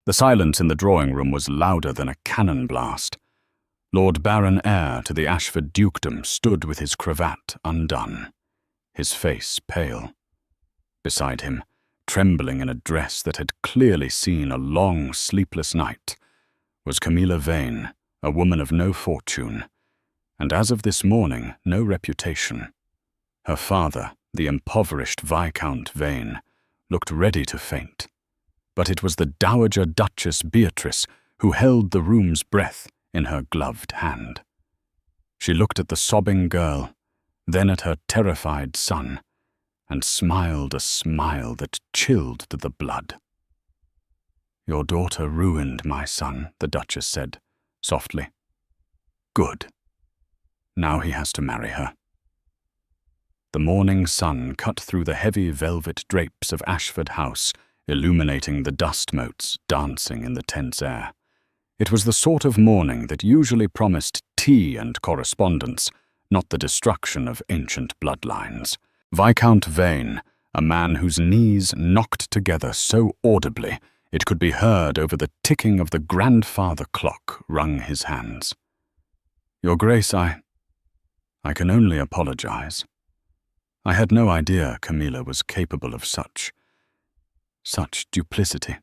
The silence in the drawing-room was louder than a cannon blast. Lord Baron Eyre to the Ashford dukedom stood with his cravat undone, his face pale. Beside him, trembling in a dress that had clearly seen a long, sleepless night, was Camilla Vane, a woman of no fortune, and as of this morning, no reputation. Her father, the impoverished Viscount Vane, looked ready to faint. But it was the Dowager Duchess Beatrice who held the room's breath in her gloved hand. She looked at the sobbing girl, then at her terrified son, and smiled a smile that chilled to the blood. "Your daughter ruined my son," the Duchess said, softly. "Good. Now he has to marry her." The morning sun cut through the heavy velvet drapes of Ashford House, illuminating the dust motes dancing in the tense air. It was the sort of morning that usually promised tea and correspondence, not the destruction of ancient bloodlines. Viscount Vane, a man whose knees knocked together so audibly it could be heard over the ticking of the grandfather clock, wrung his hands. "Your Grace, I can only apologize. I had no idea Camilla was capable of such duplicity.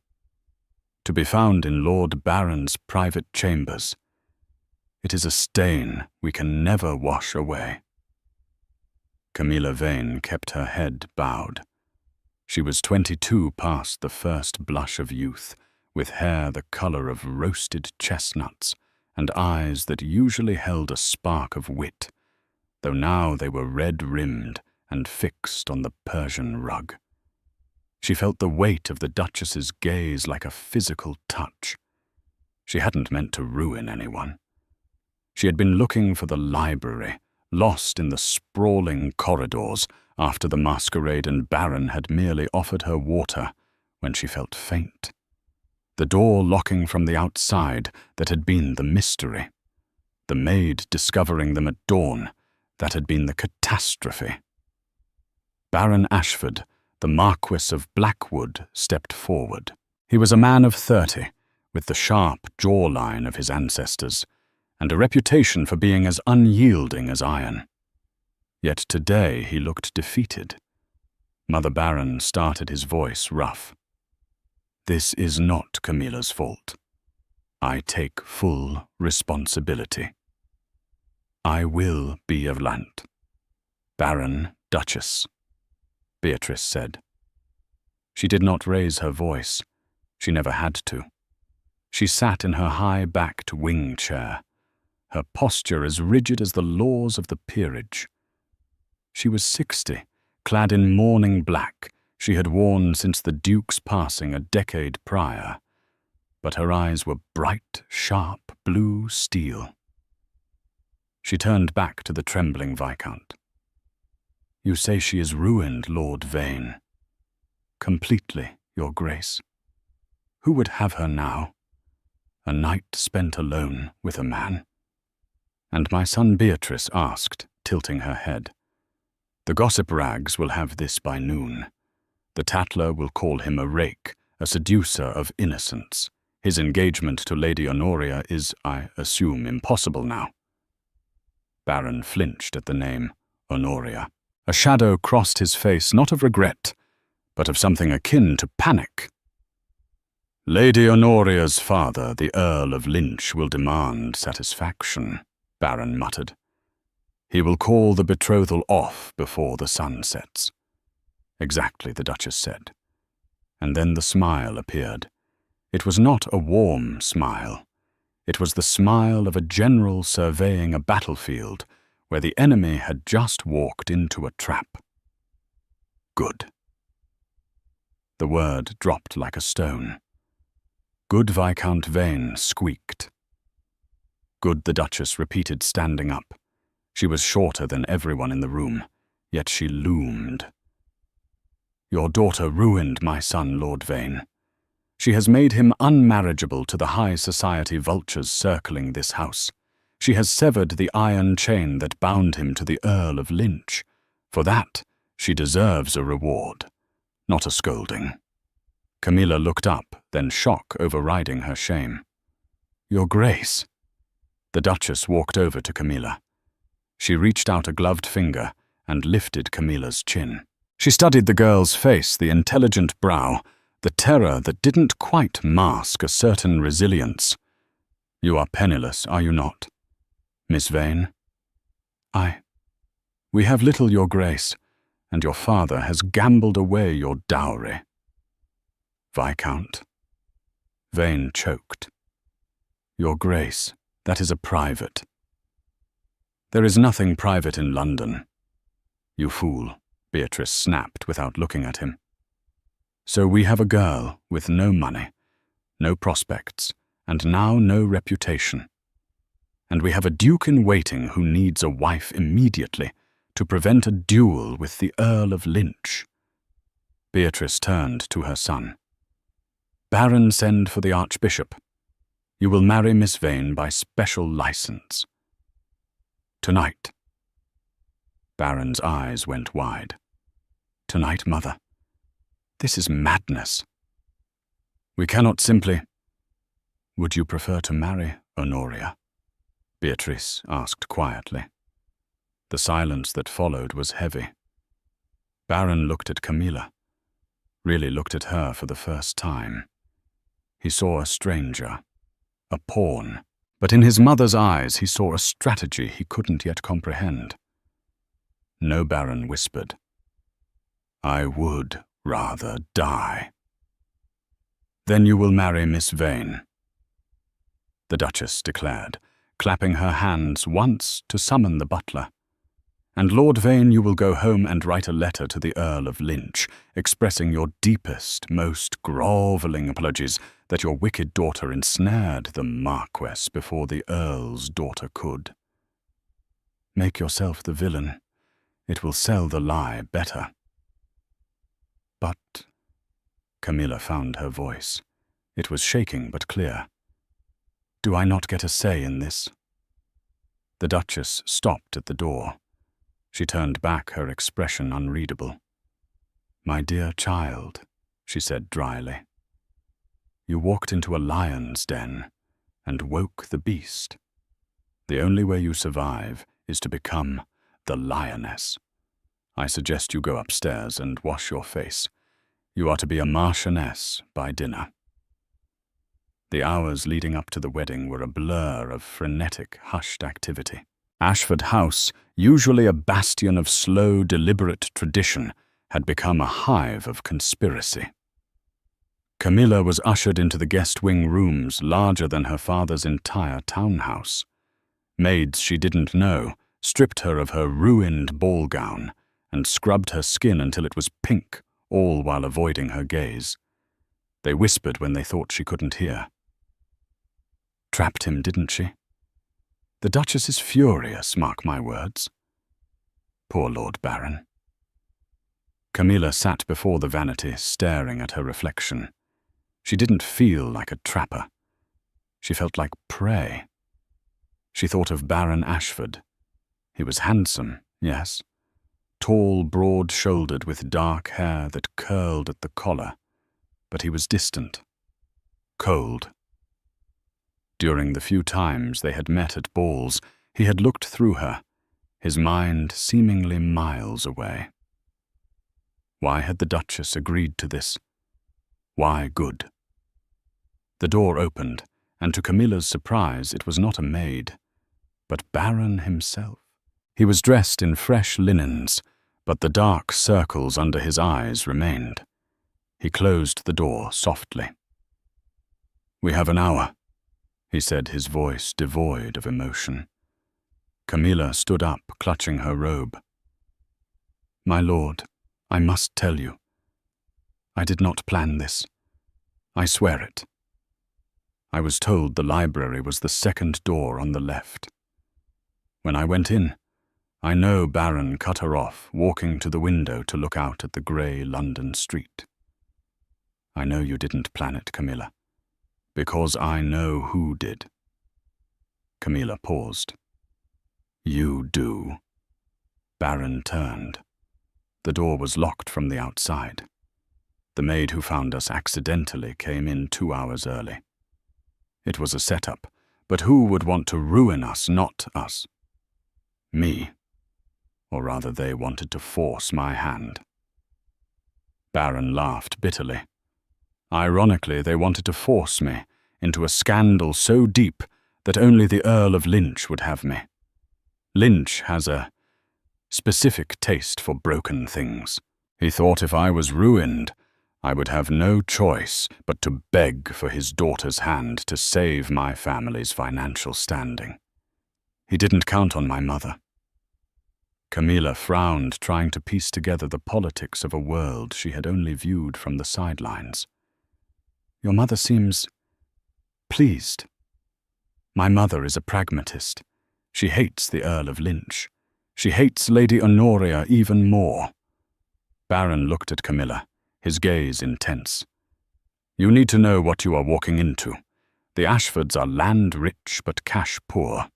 To be found in Lord Baron's private chambers. It is a stain we can never wash away." Camilla Vane kept her head bowed. She was 22 past the first blush of youth, with hair the color of roasted chestnuts and eyes that usually held a spark of wit, though now they were red-rimmed and fixed on the Persian rug. She felt the weight of the Duchess's gaze like a physical touch. She hadn't meant to ruin anyone. She had been looking for the library, lost in the sprawling corridors after the masquerade, and Baron had merely offered her water when she felt faint. The door locking from the outside that had been the mystery. The maid discovering them at dawn that had been the catastrophe. Baron Ashford, the Marquis of Blackwood, stepped forward. He was a man of 30, with the sharp jawline of his ancestors, and a reputation for being as unyielding as iron. Yet today he looked defeated. Mother Baron started his voice rough. "This is not Camilla's fault. I take full responsibility. I will be of Lant. Baron Duchess," Beatrice said. She did not raise her voice. She never had to. She sat in her high-backed wing chair, her posture as rigid as the laws of the peerage. She was 60, clad in mourning black she had worn since the Duke's passing a decade prior, but her eyes were bright, sharp blue steel. She turned back to the trembling Viscount. "You say she is ruined, Lord Vane." "Completely, Your Grace. Who would have her now? A night spent alone with a man?" And my son Beatrice asked, tilting her head. "The gossip rags will have this by noon. The tattler will call him a rake, a seducer of innocence. His engagement to Lady Honoria is, I assume, impossible now." Baron flinched at the name, Honoria. A shadow crossed his face, not of regret, but of something akin to panic. "Lady Honoria's father, the Earl of Lynch, will demand satisfaction," Baron muttered. "He will call the betrothal off before the sun sets." "Exactly," the Duchess said. And then the smile appeared. It was not a warm smile. It was the smile of a general surveying a battlefield where the enemy had just walked into a trap. "Good." The word dropped like a stone. Good Viscount Vane squeaked. Good, the Duchess repeated, standing up. She was shorter than everyone in the room, yet she loomed. "Your daughter ruined my son, Lord Vane. She has made him unmarriageable to the high society vultures circling this house. She has severed the iron chain that bound him to the Earl of Lynch. For that, she deserves a reward, not a scolding." Camilla looked up, then shock overriding her shame. "Your Grace." The Duchess walked over to Camilla. She reached out a gloved finger and lifted Camilla's chin. She studied the girl's face, the intelligent brow, the terror that didn't quite mask a certain resilience. "You are penniless, are you not, Miss Vane?" We have little, Your Grace, and your father has gambled away your dowry." "Viscount." Vane choked. "Your Grace, that is a private." "There is nothing private in London." "You fool," Beatrice snapped without looking at him. "So we have a girl with no money, no prospects, and now no reputation. And we have a duke in waiting who needs a wife immediately to prevent a duel with the Earl of Lynch." Beatrice turned to her son. "Baron, send for the Archbishop. You will marry Miss Vane by special license. Tonight." Baron's eyes went wide. "Tonight, mother? This is madness." "We cannot simply—" "Would you prefer to marry Honoria?" Beatrice asked quietly. The silence that followed was heavy. Baron looked at Camilla, really looked at her for the first time. He saw a stranger, a pawn, but in his mother's eyes he saw a strategy he couldn't yet comprehend. No Baron whispered, "I would rather die." "Then you will marry Miss Vane," the Duchess declared, clapping her hands once to summon the butler. "And Lord Vane, you will go home and write a letter to the Earl of Lynch, expressing your deepest, most grovelling apologies that your wicked daughter ensnared the Marquess before the Earl's daughter could. Make yourself the villain. It will sell the lie better." "But—" Camilla found her voice. It was shaking but clear. "Do I not get a say in this?" The Duchess stopped at the door. She turned back, her expression unreadable. "My dear child," she said dryly, "you walked into a lion's den and woke the beast. The only way you survive is to become the lioness. I suggest you go upstairs and wash your face. You are to be a marchioness by dinner." The hours leading up to the wedding were a blur of frenetic, hushed activity. Ashford House, usually a bastion of slow, deliberate tradition, had become a hive of conspiracy. Camilla was ushered into the guest wing rooms larger than her father's entire townhouse. Maids she didn't know stripped her of her ruined ball gown and scrubbed her skin until it was pink, all while avoiding her gaze. They whispered when they thought she couldn't hear. "Trapped him, didn't she? The Duchess is furious, mark my words." Poor Lord Baron. Camilla sat before the vanity, staring at her reflection. She didn't feel like a trapper. She felt like prey. She thought of Baron Ashford. He was handsome, yes. Tall, broad-shouldered, with dark hair that curled at the collar. But he was distant. Cold. During the few times they had met at balls, he had looked through her, his mind seemingly miles away. Why had the Duchess agreed to this? Why good? The door opened, and to Camilla's surprise it was not a maid, but Baron himself. He was dressed in fresh linens, but the dark circles under his eyes remained. He closed the door softly. "We have an hour," he said, his voice devoid of emotion. Camilla stood up, clutching her robe. "My lord, I must tell you. I did not plan this. I swear it. I was told the library was the second door on the left. When I went in, I know Baron cut her off, walking to the window to look out at the grey London street. I know you didn't plan it, Camilla, because I know who did." Camilla paused. "You do." Baron turned. The door was locked from the outside. The maid who found us accidentally came in 2 hours early. It was a setup, but who would want to ruin us, not us? Me. Or rather, they wanted to force my hand. Baron laughed bitterly. Ironically, they wanted to force me into a scandal so deep that only the Earl of Lynch would have me. Lynch has a specific taste for broken things. He thought if I was ruined, I would have no choice but to beg for his daughter's hand to save my family's financial standing. He didn't count on my mother. Camilla frowned, trying to piece together the politics of a world she had only viewed from the sidelines. Your mother seems pleased. My mother is a pragmatist. She hates the Earl of Lynch. She hates Lady Honoria even more. Baron looked at Camilla, his gaze intense. You need to know what you are walking into. The Ashfords are land-rich but cash-poor.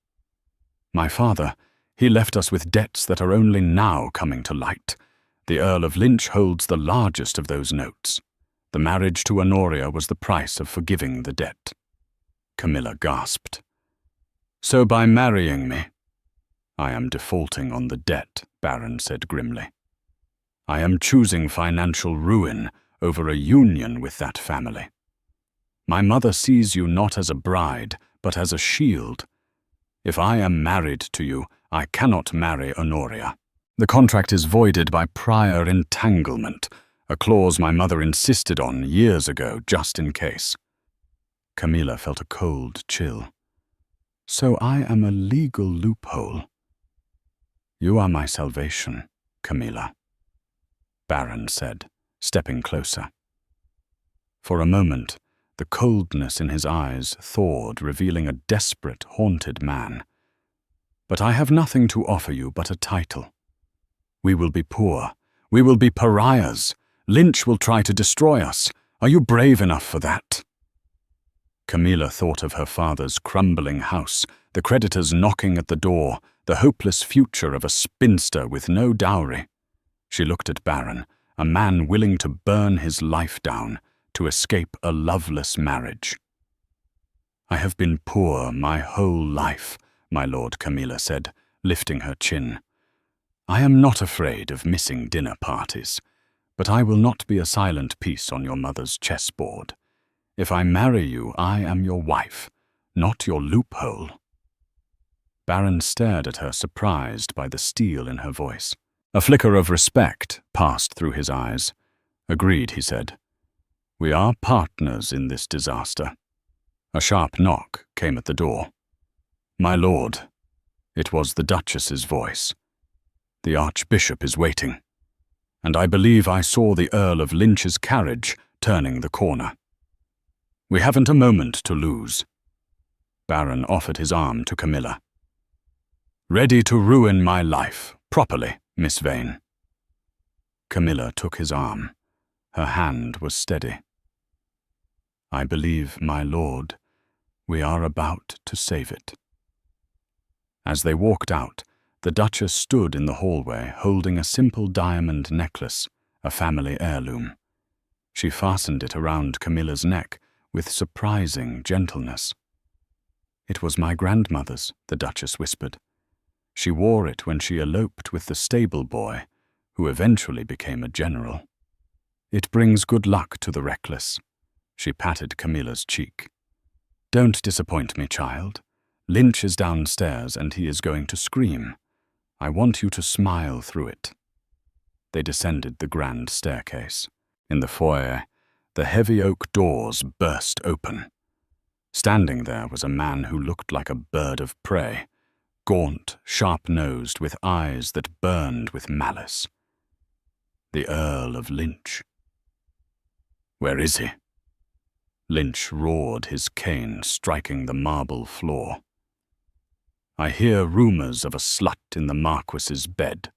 My father, he left us with debts that are only now coming to light. The Earl of Lynch holds the largest of those notes. The marriage to Honoria was the price of forgiving the debt. Camilla gasped. So by marrying me, I am defaulting on the debt, Baron said grimly. I am choosing financial ruin over a union with that family. My mother sees you not as a bride, but as a shield. If I am married to you, I cannot marry Honoria. The contract is voided by prior entanglement, a clause my mother insisted on years ago, just in case. Camilla felt a cold chill. So I am a legal loophole. You are my salvation, Camilla, Baron said, stepping closer. For a moment, the coldness in his eyes thawed, revealing a desperate, haunted man. But I have nothing to offer you but a title. We will be poor. We will be pariahs. Lynch will try to destroy us. Are you brave enough for that? Camilla thought of her father's crumbling house, the creditors knocking at the door, the hopeless future of a spinster with no dowry. She looked at Baron, a man willing to burn his life down to escape a loveless marriage. I have been poor my whole life, my lord, Camilla said, lifting her chin. I am not afraid of missing dinner parties, but I will not be a silent piece on your mother's chessboard. If I marry you, I am your wife, not your loophole. Baron stared at her, surprised by the steel in her voice. A flicker of respect passed through his eyes. Agreed, he said. We are partners in this disaster. A sharp knock came at the door. My lord, it was the Duchess's voice. The Archbishop is waiting, and I believe I saw the Earl of Lynch's carriage turning the corner. We haven't a moment to lose. Baron offered his arm to Camilla. Ready to ruin my life, properly, Miss Vane. Camilla took his arm. Her hand was steady. I believe, my lord, we are about to save it. As they walked out, the Duchess stood in the hallway holding a simple diamond necklace, a family heirloom. She fastened it around Camilla's neck with surprising gentleness. It was my grandmother's, the Duchess whispered. She wore it when she eloped with the stable boy, who eventually became a general. It brings good luck to the reckless. She patted Camilla's cheek. Don't disappoint me, child. Lynch is downstairs and he is going to scream. I want you to smile through it. They descended the grand staircase. In the foyer, the heavy oak doors burst open. Standing there was a man who looked like a bird of prey, gaunt, sharp-nosed, with eyes that burned with malice. The Earl of Lynch. Where is he? Lynch roared, his cane striking the marble floor. I hear rumors of a slut in the Marquis's bed.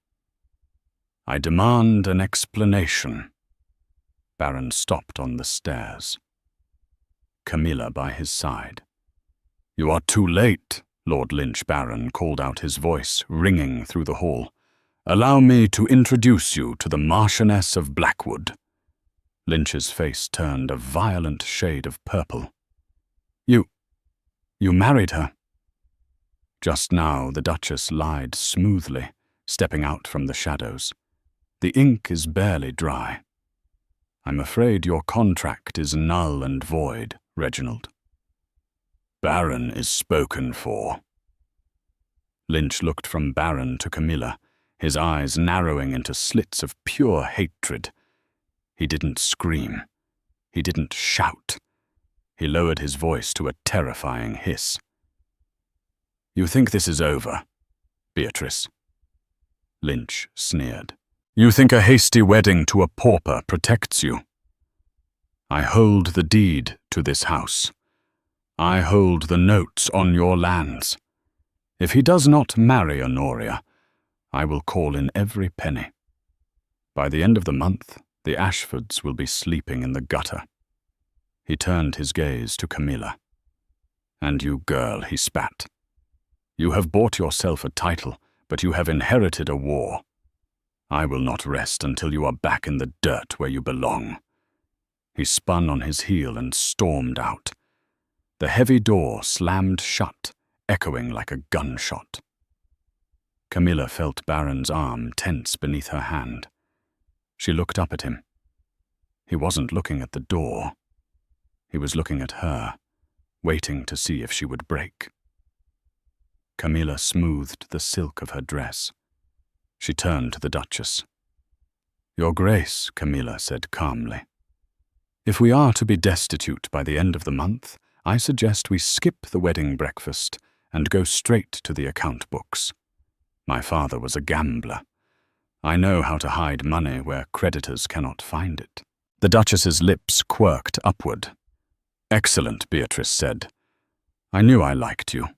I demand an explanation. Baron stopped on the stairs. Camilla by his side. You are too late, Lord Lynch. Baron called out, his voice ringing through the hall. Allow me to introduce you to the Marchioness of Blackwood. Lynch's face turned a violent shade of purple. You married her? Just now the Duchess lied smoothly, stepping out from the shadows. The ink is barely dry. I'm afraid your contract is null and void, Reginald. Baron is spoken for. Lynch looked from Baron to Camilla, his eyes narrowing into slits of pure hatred. He didn't scream. He didn't shout. He lowered his voice to a terrifying hiss. You think this is over, Beatrice? Lynch sneered. You think a hasty wedding to a pauper protects you? I hold the deed to this house. I hold the notes on your lands. If he does not marry Honoria, I will call in every penny. By the end of the month, the Ashfords will be sleeping in the gutter. He turned his gaze to Camilla. And you girl, he spat. You have bought yourself a title, but you have inherited a war. I will not rest until you are back in the dirt where you belong. He spun on his heel and stormed out. The heavy door slammed shut, echoing like a gunshot. Camilla felt Baron's arm tense beneath her hand. She looked up at him. He wasn't looking at the door. He was looking at her, waiting to see if she would break. Camilla smoothed the silk of her dress. She turned to the Duchess. Your Grace, Camilla said calmly. If we are to be destitute by the end of the month, I suggest we skip the wedding breakfast and go straight to the account books. My father was a gambler. I know how to hide money where creditors cannot find it. The Duchess's lips quirked upward. Excellent, Beatrice said. I knew I liked you.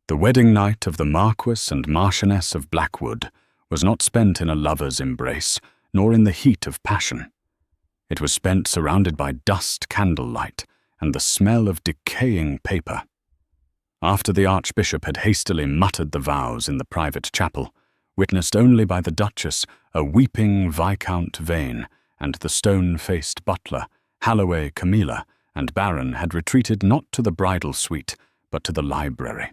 The wedding night of the Marquess and Marchioness of Blackwood was not spent in a lover's embrace, nor in the heat of passion. It was spent surrounded by dust candlelight and the smell of decaying paper. After the Archbishop had hastily muttered the vows in the private chapel, witnessed only by the Duchess, a weeping Viscount Vane, and the stone-faced butler, Halloway Camilla, and Baron had retreated not to the bridal suite, but to the library.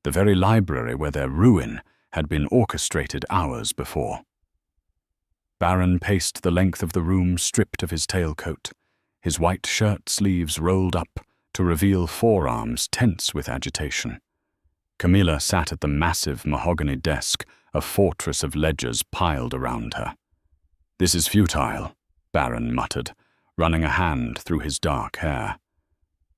The very library where their ruin had been orchestrated hours before. Baron paced the length of the room stripped of his tailcoat, his white shirt sleeves rolled up to reveal forearms tense with agitation. Camilla sat at the massive mahogany desk, a fortress of ledgers piled around her. This is futile, Baron muttered, running a hand through his dark hair.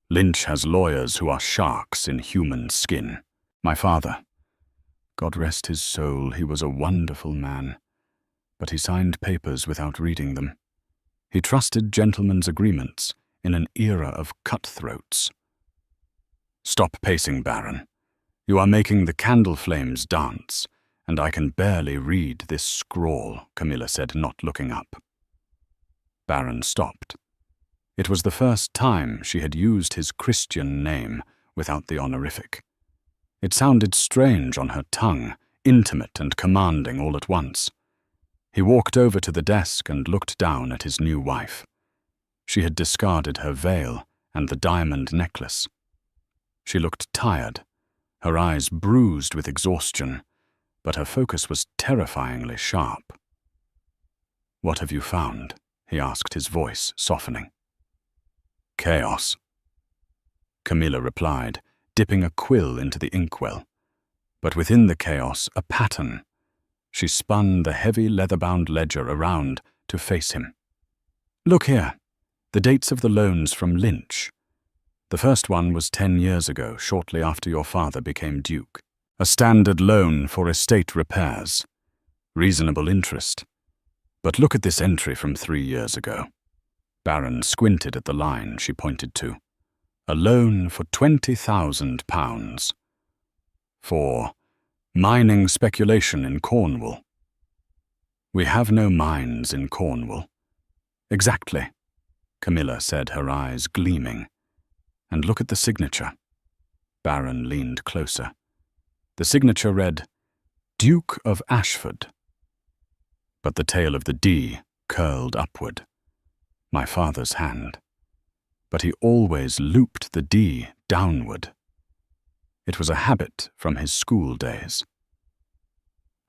Lynch has lawyers who are sharks in human skin. My father, God rest his soul, he was a wonderful man, but he signed papers without reading them. He trusted gentlemen's agreements in an era of cutthroats. Stop pacing, Baron. You are making the candle flames dance, and I can barely read this scrawl, Camilla said, not looking up. Baron stopped. It was the first time she had used his Christian name without the honorific. It sounded strange on her tongue, intimate and commanding all at once. He walked over to the desk and looked down at his new wife. She had discarded her veil and the diamond necklace. She looked tired, her eyes bruised with exhaustion, but her focus was terrifyingly sharp. What have you found? He asked, his voice softening. Chaos. Camilla replied, dipping a quill into the inkwell. But within the chaos, a pattern. She spun the heavy leather-bound ledger around to face him. Look here, the dates of the loans from Lynch. The first one was 10 years ago, shortly after your father became Duke. A standard loan for estate repairs. Reasonable interest. But look at this entry from 3 years ago. Baron squinted at the line she pointed to. A loan for £20,000. For mining speculation in Cornwall. We have no mines in Cornwall. Exactly, Camilla said, her eyes gleaming. And look at the signature. Baron leaned closer. The signature read, Duke of Ashford. But the tail of the D curled upward. My father's hand. But he always looped the D downward. It was a habit from his school days.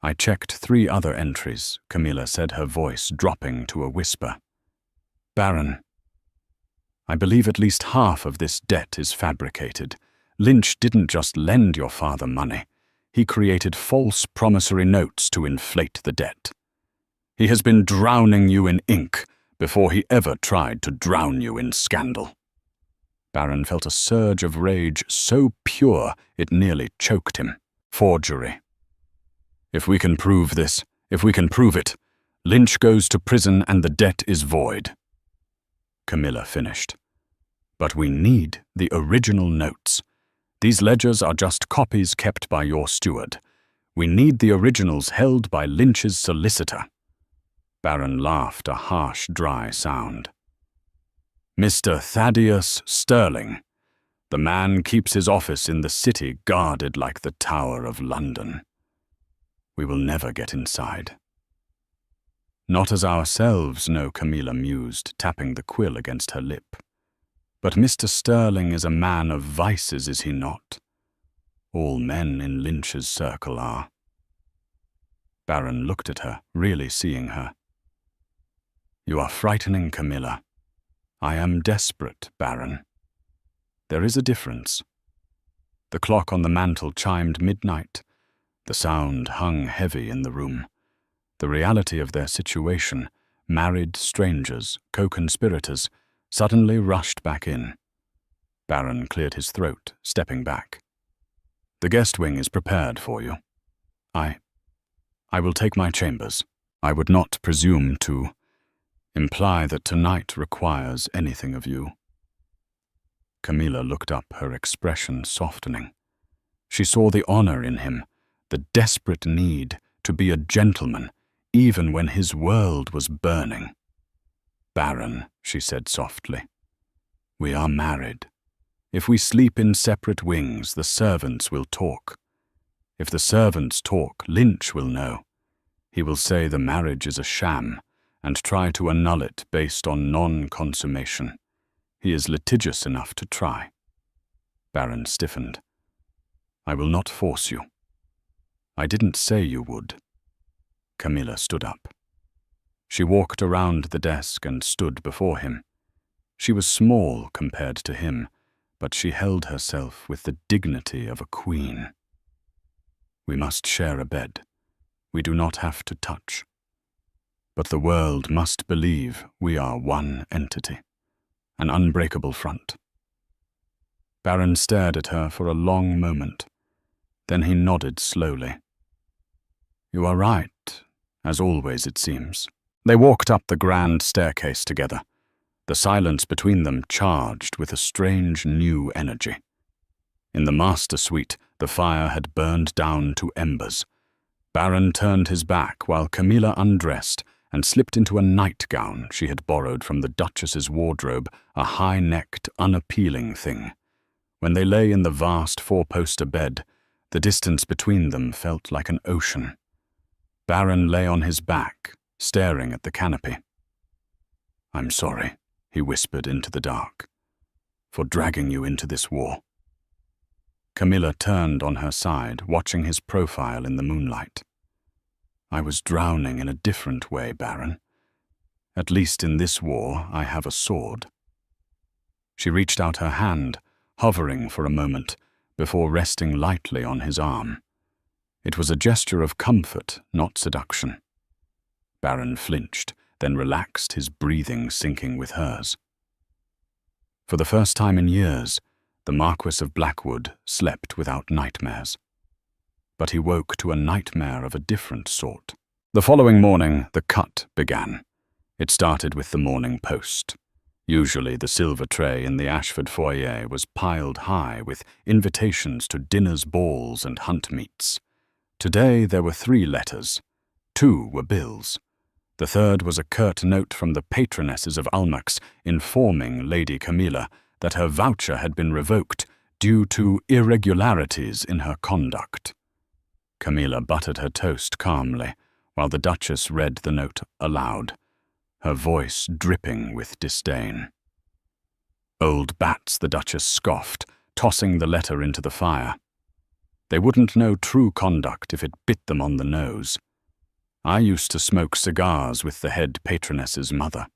I checked 3 other entries, Camilla said, her voice dropping to a whisper. Baron, I believe at least half of this debt is fabricated. Lynch didn't just lend your father money. He created false promissory notes to inflate the debt. He has been drowning you in ink before he ever tried to drown you in scandal. Baron felt a surge of rage so pure it nearly choked him. Forgery. If we can prove this, if we can prove it, Lynch goes to prison and the debt is void. Camilla finished. But we need the original notes. These ledgers are just copies kept by your steward. We need the originals held by Lynch's solicitor. Baron laughed, a harsh, dry sound. Mr. Thaddeus Sterling. The man keeps his office in the city guarded like the Tower of London. We will never get inside. Not as ourselves, no, Camilla mused, tapping the quill against her lip. But Mr. Sterling is a man of vices, is he not? All men in Lynch's circle are. Baron looked at her, really seeing her. You are frightening, Camilla. I am desperate, Baron. There is a difference. The clock on the mantel chimed midnight. The sound hung heavy in the room. The reality of their situation, married strangers, co-conspirators, suddenly rushed back in. Baron cleared his throat, stepping back. The guest wing is prepared for you. I will take my chambers. I would not presume to imply that tonight requires anything of you. Camilla looked up, her expression softening. She saw the honor in him, the desperate need to be a gentleman, even when his world was burning. Baron, she said softly, we are married. If we sleep in separate wings, the servants will talk. If the servants talk, Lynch will know. He will say the marriage is a sham and try to annul it based on non-consummation. He is litigious enough to try. Baron stiffened. I will not force you. I didn't say you would. Camilla stood up. She walked around the desk and stood before him. She was small compared to him, but she held herself with the dignity of a queen. We must share a bed. We do not have to touch. But the world must believe we are one entity, an unbreakable front. Baron stared at her for a long moment. Then he nodded slowly. You are right, as always it seems. They walked up the grand staircase together, the silence between them charged with a strange new energy. In the master suite, the fire had burned down to embers. Baron turned his back while Camilla undressed and slipped into a nightgown she had borrowed from the Duchess's wardrobe, a high-necked, unappealing thing. When they lay in the vast four-poster bed, the distance between them felt like an ocean. Baron lay on his back, staring at the canopy. I'm sorry, he whispered into the dark, for dragging you into this war. Camilla turned on her side, watching his profile in the moonlight. I was drowning in a different way, Baron. At least in this war, I have a sword. She reached out her hand, hovering for a moment, before resting lightly on his arm. It was a gesture of comfort, not seduction. Baron flinched, then relaxed, his breathing sinking with hers. For the first time in years, the Marquis of Blackwood slept without nightmares. But he woke to a nightmare of a different sort. The following morning, the cut began. It started with the Morning Post. Usually the silver tray in the Ashford foyer was piled high with invitations to dinners, balls, and hunt meets. Today there were 3 letters. 2 were bills. The third was a curt note from the patronesses of Almack's informing Lady Camilla that her voucher had been revoked due to irregularities in her conduct. Camilla buttered her toast calmly, while the Duchess read the note aloud. her voice dripping with disdain. "Old bats," the Duchess scoffed, tossing the letter into the fire. "They wouldn't know true conduct if it bit them on the nose. I used to smoke cigars with the head patroness's mother."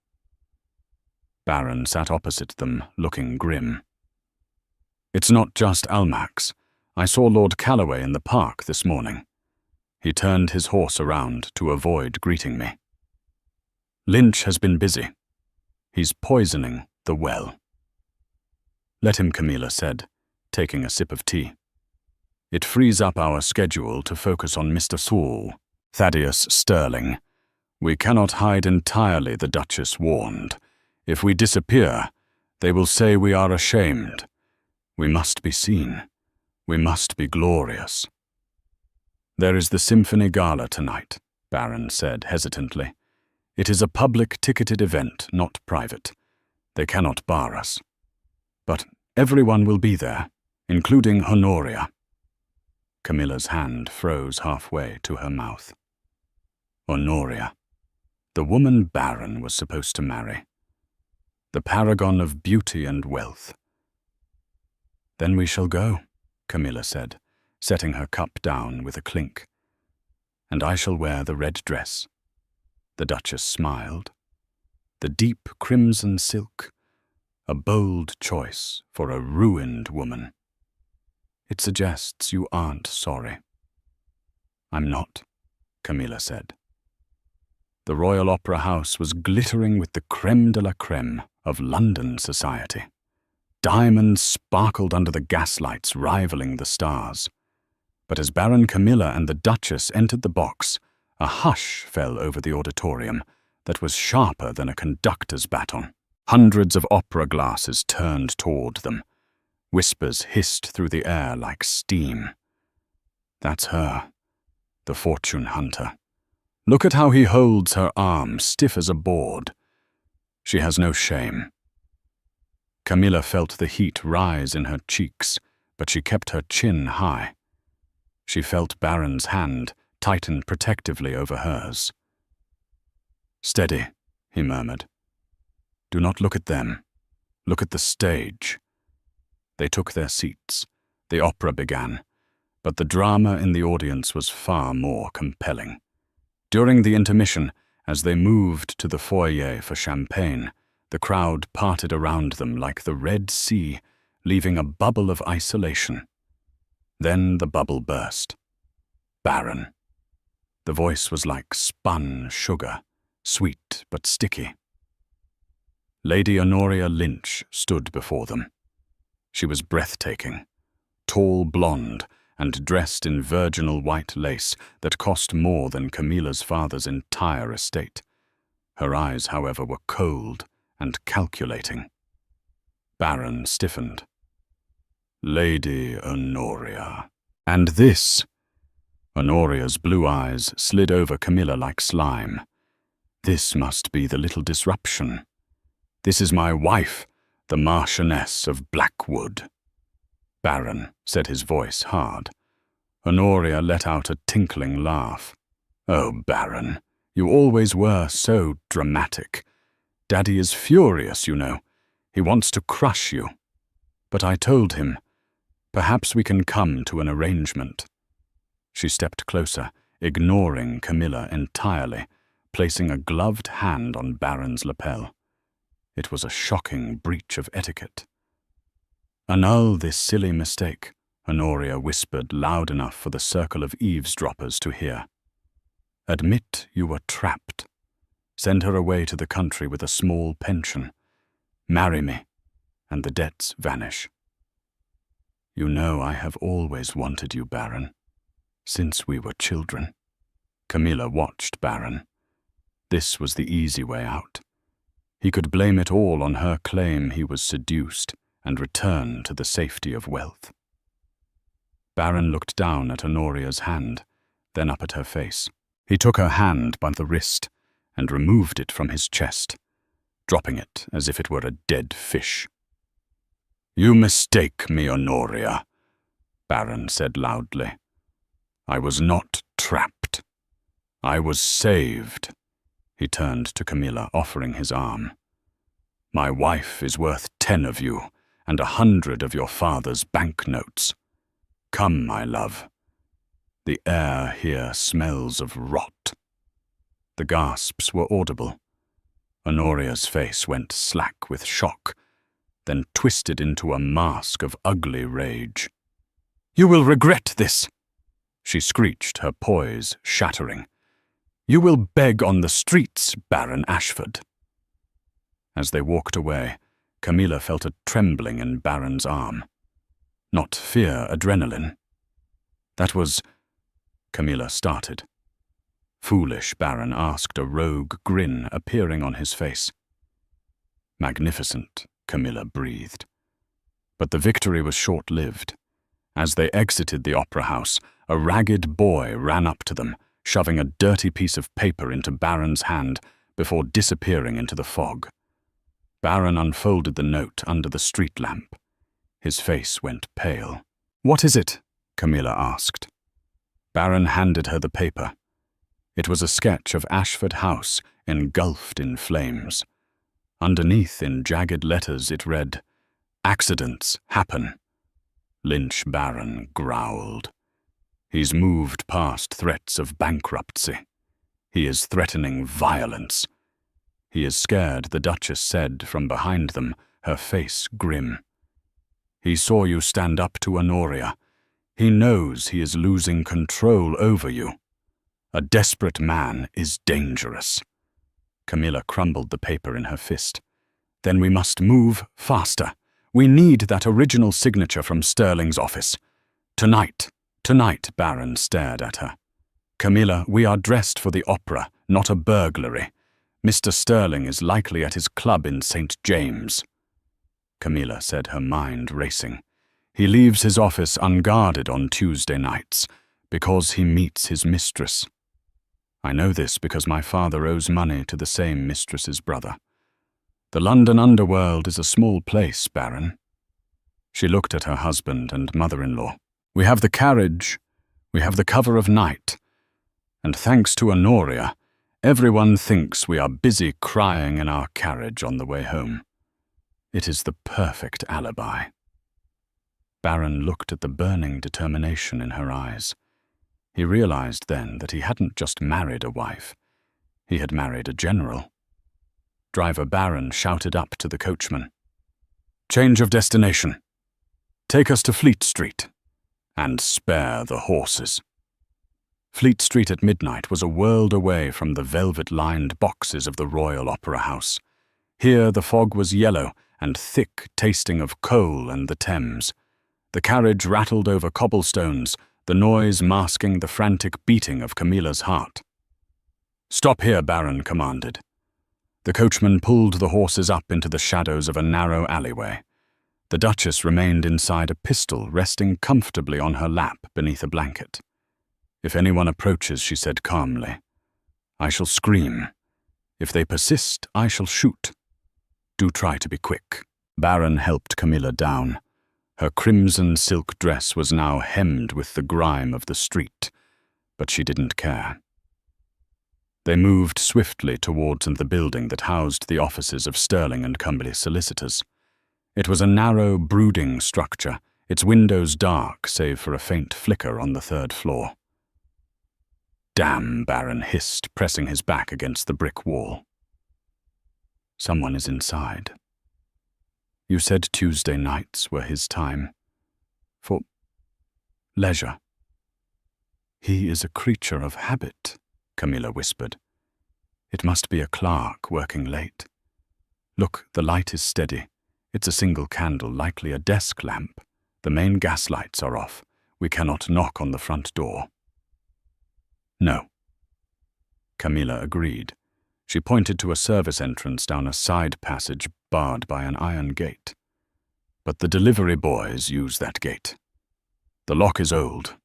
Baron sat opposite them, looking grim. "It's not just Almack's. I saw Lord Calloway in the park this morning." He turned his horse around to avoid greeting me. "Lynch has been busy. He's poisoning the well." "Let him," Camilla said, taking a sip of tea. "It frees up our schedule to focus on Mr. Sewell." Thaddeus Sterling. "We cannot hide entirely," the Duchess warned. "If we disappear, they will say we are ashamed. We must be seen. We must be glorious." "There is the Symphony Gala tonight," Baron said hesitantly. "It is a public ticketed event, not private. They cannot bar us. But everyone will be there, including Honoria." Camilla's hand froze halfway to her mouth. Honoria. The woman Baron was supposed to marry. The paragon of beauty and wealth. "Then we shall go," Camilla said, setting her cup down with a clink. "And I shall wear the red dress." The Duchess smiled. "The deep crimson silk. A bold choice for a ruined woman. It suggests you aren't sorry." "I'm not," Camilla said. The Royal Opera House was glittering with the crème de la crème of London society. Diamonds sparkled under the gaslights, rivaling the stars. But as Baron Camilla and the Duchess entered the box, a hush fell over the auditorium that was sharper than a conductor's baton. Hundreds of opera glasses turned toward them. Whispers hissed through the air like steam. "That's her, the fortune hunter. Look at how he holds her arm, stiff as a board. She has no shame." Camilla felt the heat rise in her cheeks, but she kept her chin high. She felt Baron's hand tighten protectively over hers. "Steady," he murmured. "Do not look at them. Look at the stage." They took their seats. The opera began, but the drama in the audience was far more compelling. During the intermission, as they moved to the foyer for champagne, the crowd parted around them like the Red Sea, leaving a bubble of isolation. Then the bubble burst. Baron. The voice was like spun sugar, sweet but sticky. Lady Honoria Lynch stood before them. She was breathtaking, tall blonde, and dressed in virginal white lace that cost more than Camilla's father's entire estate. Her eyes, however, were cold and calculating. Baron stiffened. "Lady Honoria." "And this?" Honoria's blue eyes slid over Camilla like slime. "This must be the little disruption. This is my wife, the Marchioness of Blackwood." "Baron," said his voice hard. Honoria let out a tinkling laugh. "Oh, Baron, you always were so dramatic. Daddy is furious, you know. He wants to crush you. But I told him, perhaps we can come to an arrangement." She stepped closer, ignoring Camilla entirely, placing a gloved hand on Baron's lapel. It was a shocking breach of etiquette. "Annul this silly mistake," Honoria whispered loud enough for the circle of eavesdroppers to hear. "Admit you were trapped. Send her away to the country with a small pension. Marry me, and the debts vanish." "You know I have always wanted you, Baron, since we were children." Camilla watched Baron. This was the easy way out. He could blame it all on her claim he was seduced and return to the safety of wealth. Baron looked down at Honoria's hand, then up at her face. He took her hand by the wrist and removed it from his chest, dropping it as if it were a dead fish. "You mistake me, Honoria," Baron said loudly. "I was not trapped. I was saved." He turned to Camilla, offering his arm. My wife is worth 10 of you, and 100 of your father's banknotes. Come, my love. The air here smells of rot. The gasps were audible. Honoria's face went slack with shock, then twisted into a mask of ugly rage. You will regret this, she screeched, her poise shattering. You will beg on the streets, Baron Ashford. As they walked away, Camilla felt a trembling in Baron's arm. Not fear, adrenaline. That was... Camilla started. Foolish Baron asked, a rogue grin appearing on his face. Magnificent, Camilla breathed. But the victory was short-lived. As they exited the opera house, a ragged boy ran up to them, shoving a dirty piece of paper into Baron's hand before disappearing into the fog. Baron unfolded the note under the street lamp. His face went pale. What is it? Camilla asked. Baron handed her the paper. It was a sketch of Ashford House engulfed in flames. Underneath, in jagged letters, it read, Accidents happen. Lynch Baron growled. He's moved past threats of bankruptcy. He is threatening violence. He is scared, the Duchess said from behind them, her face grim. He saw you stand up to Honoria. He knows he is losing control over you. A desperate man is dangerous. Camilla crumbled the paper in her fist. Then we must move faster. We need that original signature from Sterling's office. Tonight, Baron stared at her. Camilla, we are dressed for the opera, not a burglary. Mr. Sterling is likely at his club in St. James. Camilla said, her mind racing. He leaves his office unguarded on Tuesday nights, because he meets his mistress. I know this because my father owes money to the same mistress's brother. The London underworld is a small place, Baron. She looked at her husband and mother-in-law. We have the carriage, we have the cover of night, and thanks to Honoria, everyone thinks we are busy crying in our carriage on the way home. It is the perfect alibi. Baron looked at the burning determination in her eyes. He realized then that he hadn't just married a wife. He had married a general. Driver Baron shouted up to the coachman. Change of destination. Take us to Fleet Street. And spare the horses. Fleet Street at midnight was a world away from the velvet-lined boxes of the Royal Opera House. Here the fog was yellow and thick, tasting of coal and the Thames. The carriage rattled over cobblestones, the noise masking the frantic beating of Camilla's heart. Stop here, Baron commanded. The coachman pulled the horses up into the shadows of a narrow alleyway. The Duchess remained inside a pistol resting comfortably on her lap beneath a blanket. If anyone approaches, she said calmly, I shall scream. If they persist, I shall shoot. Do try to be quick. Baron helped Camilla down. Her crimson silk dress was now hemmed with the grime of the street, but she didn't care. They moved swiftly towards the building that housed the offices of Sterling and Company solicitors. It was a narrow, brooding structure, its windows dark save for a faint flicker on the third floor. Damn, Baron hissed, pressing his back against the brick wall. Someone is inside. You said Tuesday nights were his time. For leisure. He is a creature of habit, Camilla whispered. It must be a clerk working late. Look, the light is steady. It's a single candle, likely a desk lamp. The main gas lights are off. We cannot knock on the front door. No. Camilla agreed. She pointed to a service entrance down a side passage barred by an iron gate. But the delivery boys use that gate. The lock is old.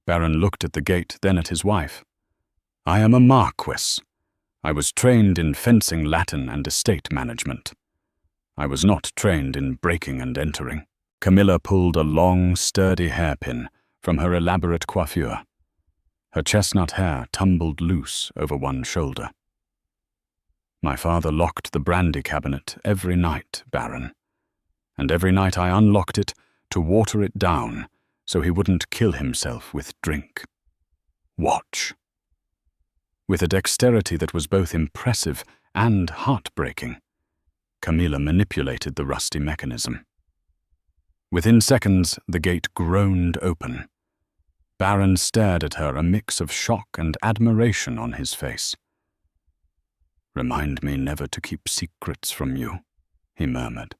Baron looked at the gate, then at his wife. I am a marquess. I was trained in fencing Latin and estate management. I was not trained in breaking and entering. Camilla pulled a long, sturdy hairpin from her elaborate coiffure. Her chestnut hair tumbled loose over one shoulder. My father locked the brandy cabinet every night, Baron, and every night I unlocked it to water it down so he wouldn't kill himself with drink. Watch. With a dexterity that was both impressive and heartbreaking, Camilla manipulated the rusty mechanism. Within seconds, the gate groaned open. Baron stared at her, a mix of shock and admiration on his face. "Remind me never to keep secrets from you," he murmured.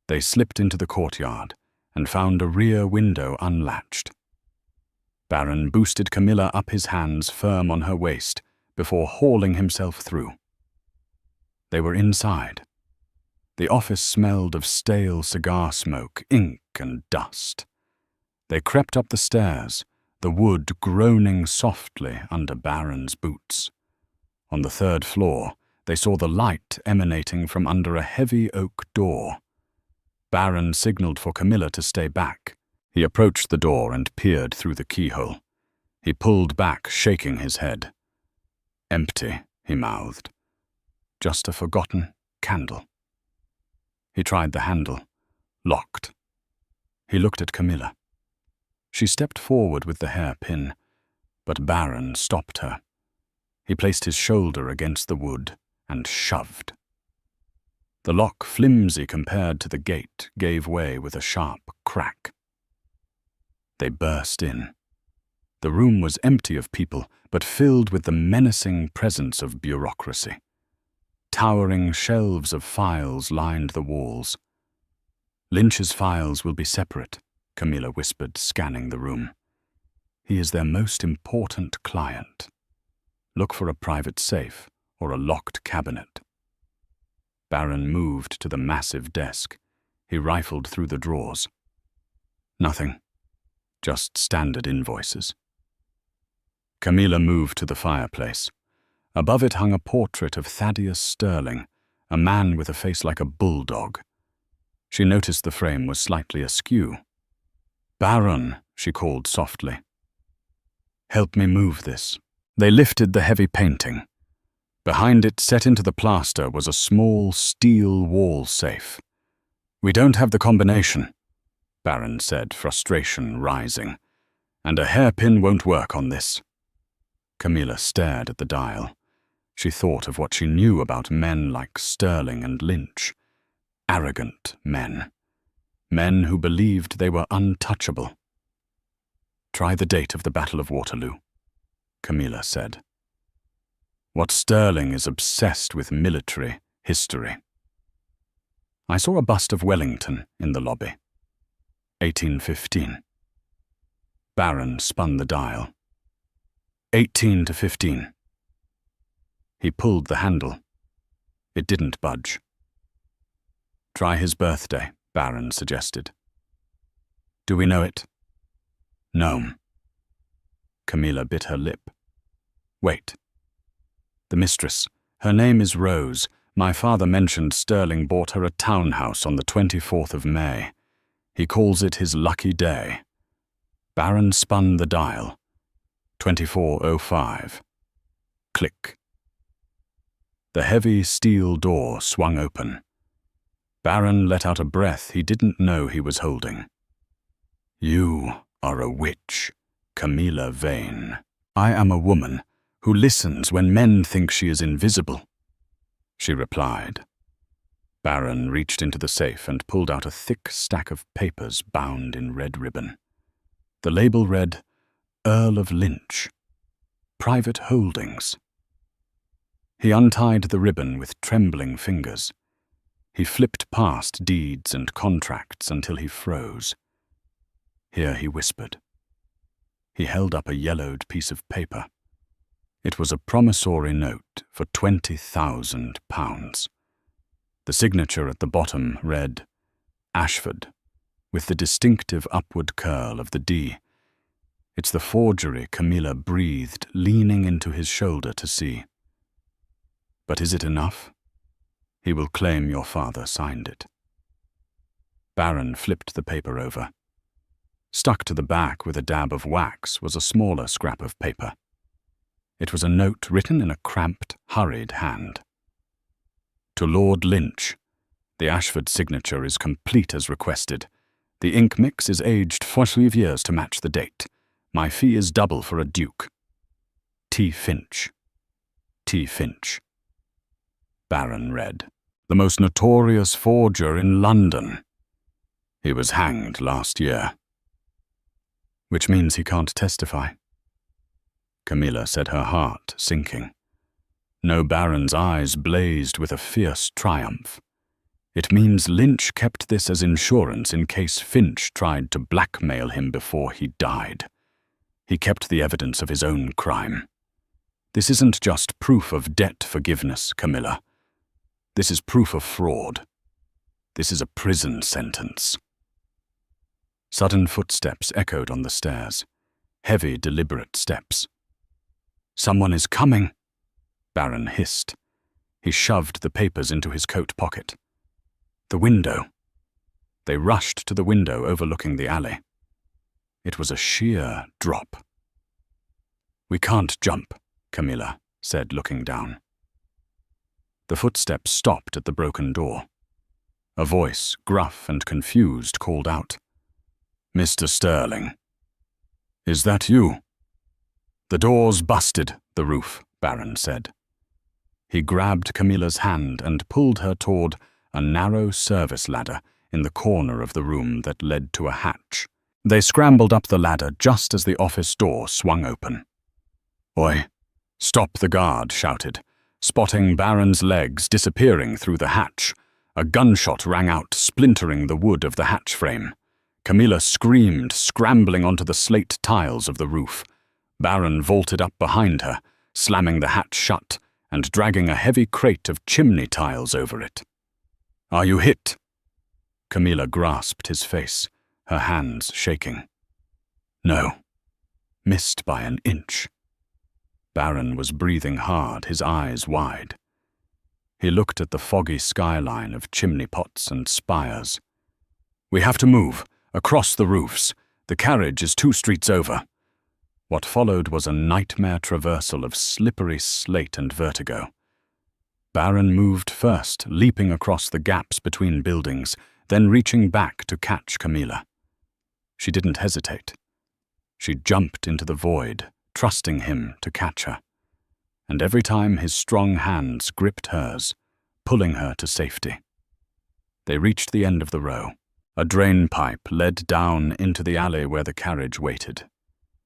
They slipped into the courtyard and found a rear window unlatched. Baron boosted Camilla up, his hands firm on her waist, before hauling himself through. They were inside. The office smelled of stale cigar smoke, ink, and dust. They crept up the stairs, the wood groaning softly under Baron's boots. On the third floor, they saw the light emanating from under a heavy oak door. Baron signaled for Camilla to stay back. He approached the door and peered through the keyhole. He pulled back, shaking his head. "Empty," he mouthed. "Just a forgotten candle." He tried the handle. Locked. He looked at Camilla. She stepped forward with the hairpin, but Baron stopped her. He placed his shoulder against the wood and shoved. The lock, flimsy compared to the gate, gave way with a sharp crack. They burst in. The room was empty of people, but filled with the menacing presence of bureaucracy. Towering shelves of files lined the walls. "Lynch's files will be separate," Camilla whispered, scanning the room. "He is their most important client. Look for a private safe or a locked cabinet." Baron moved to the massive desk. He rifled through the drawers. Nothing. Just standard invoices. Camilla moved to the fireplace. Above it hung a portrait of Thaddeus Sterling, a man with a face like a bulldog. She noticed the frame was slightly askew. "Baron," she called softly. "Help me move this." They lifted the heavy painting. Behind it, set into the plaster, was a small steel wall safe. "We don't have the combination," Baron said, frustration rising. "And a hairpin won't work on this." Camilla stared at the dial. She thought of what she knew about men like Sterling and Lynch. Arrogant men. Men who believed they were untouchable. "Try the date of the Battle of Waterloo," Camilla said. "What Sterling is obsessed with military history." "I saw a bust of Wellington in the lobby. 1815. Baron spun the dial. 18 to 15. He pulled the handle. It didn't budge. "Try his birthday," Baron suggested. "Do we know it?" "No." Camilla bit her lip. "Wait. The mistress. Her name is Rose. My father mentioned Sterling bought her a townhouse on the 24th of May. He calls it his lucky day." Baron spun the dial. 24:05. Click. The heavy steel door swung open. Baron let out a breath he didn't know he was holding. "You are a witch, Camilla Vane. I am a woman who listens when men think she is invisible," she replied. Baron reached into the safe and pulled out a thick stack of papers bound in red ribbon. The label read, "Earl of Lynch. Private Holdings." He untied the ribbon with trembling fingers. He flipped past deeds and contracts until he froze. Here he whispered. He held up a yellowed piece of paper. It was a promissory note for £20,000. The signature at the bottom read, "Ashford," with the distinctive upward curl of the D. "It's the forgery," Camilla breathed, leaning into his shoulder to see. "But is it enough? He will claim your father signed it." Baron flipped the paper over. Stuck to the back with a dab of wax was a smaller scrap of paper. It was a note written in a cramped, hurried hand. To Lord Lynch. The Ashford signature is complete as requested. The ink mix is aged 5 years to match the date. My fee is double for a duke. T. Finch. T. Finch. Baron read. The most notorious forger in London. He was hanged last year. Which means he can't testify. Camilla said, her heart sinking. No Baron's eyes blazed with a fierce triumph. It means Lynch kept this as insurance in case Finch tried to blackmail him before he died. He kept the evidence of his own crime. This isn't just proof of debt forgiveness, Camilla. This is proof of fraud. This is a prison sentence. Sudden footsteps echoed on the stairs. Heavy, deliberate steps. Someone is coming, Baron hissed. He shoved the papers into his coat pocket. The window. They rushed to the window overlooking the alley. It was a sheer drop. We can't jump, Camilla said, looking down. The footsteps stopped at the broken door. A voice, gruff and confused, called out. Mr. Sterling. Is that you? The door's busted, the roof, Baron said. He grabbed Camilla's hand and pulled her toward a narrow service ladder in the corner of the room that led to a hatch. They scrambled up the ladder just as the office door swung open. Oi, stop, the guard shouted, spotting Baron's legs disappearing through the hatch. A gunshot rang out, splintering the wood of the hatch frame. Camilla screamed, scrambling onto the slate tiles of the roof. Baron vaulted up behind her, slamming the hatch shut and dragging a heavy crate of chimney tiles over it. Are you hit? Camilla grasped his face, her hands shaking. No. Missed by an inch. Baron was breathing hard, his eyes wide. He looked at the foggy skyline of chimney pots and spires. We have to move, across the roofs. The carriage is 2 streets over. What followed was a nightmare traversal of slippery slate and vertigo. Baron moved first, leaping across the gaps between buildings, then reaching back to catch Camilla. She didn't hesitate. She jumped into the void, trusting him to catch her. And every time his strong hands gripped hers, pulling her to safety. They reached the end of the row. A drain pipe led down into the alley where the carriage waited.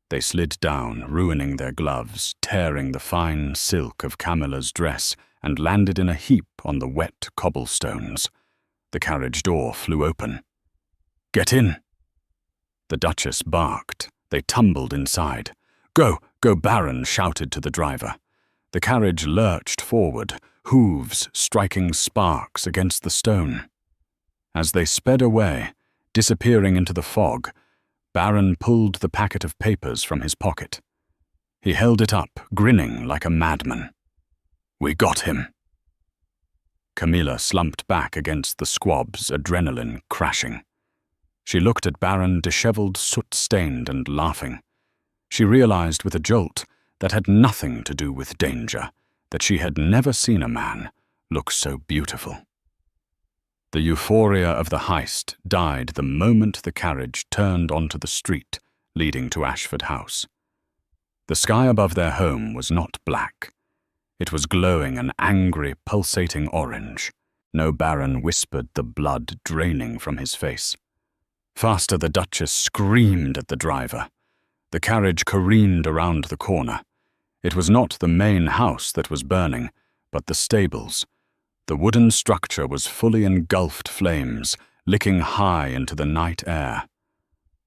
They slid down, ruining their gloves, tearing the fine silk of Camilla's dress, and landed in a heap on the wet cobblestones. The carriage door flew open. Get in! The Duchess barked. They tumbled inside. Go, go, Baron shouted to the driver. The carriage lurched forward, hooves striking sparks against the stone. As they sped away, disappearing into the fog, Baron pulled the packet of papers from his pocket. He held it up, grinning like a madman. We got him. Camilla slumped back against the squabs, adrenaline crashing. She looked at Baron, disheveled, soot-stained and laughing. She realized with a jolt that had nothing to do with danger, that she had never seen a man look so beautiful. The euphoria of the heist died the moment the carriage turned onto the street leading to Ashford House. The sky above their home was not black. It was glowing an angry, pulsating orange. No Baron whispered, the blood draining from his face. Faster, the Duchess screamed at the driver. The carriage careened around the corner. It was not the main house that was burning, but the stables. The wooden structure was fully engulfed flames, licking high into the night air.